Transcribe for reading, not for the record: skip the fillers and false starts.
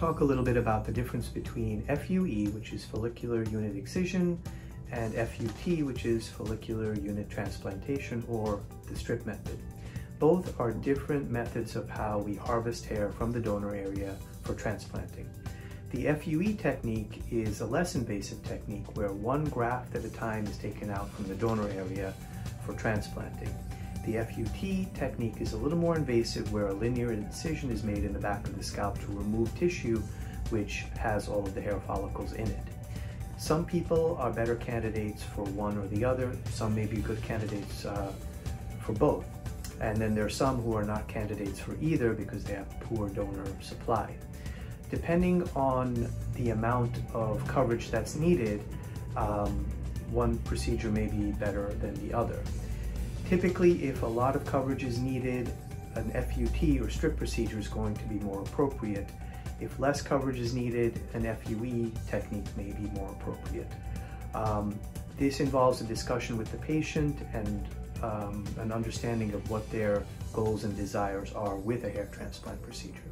talk a little bit about the difference between FUE, which is follicular unit excision, and FUT, which is follicular unit transplantation, or the strip method. Both are different methods of how we harvest hair from the donor area for transplanting. The FUE technique is a less invasive technique where one graft at a time is taken out from the donor area for transplanting. The FUT technique is a little more invasive, where a linear incision is made in the back of the scalp to remove tissue which has all of the hair follicles in it. Some people are better candidates for one or the other. Some may be good candidates for both. And then there are some who are not candidates for either because they have poor donor supply. Depending on the amount of coverage that's needed, one procedure may be better than the other. Typically, if a lot of coverage is needed, an FUT or strip procedure is going to be more appropriate. If less coverage is needed, an FUE technique may be more appropriate. This involves a discussion with the patient and an understanding of what their goals and desires are with a hair transplant procedure.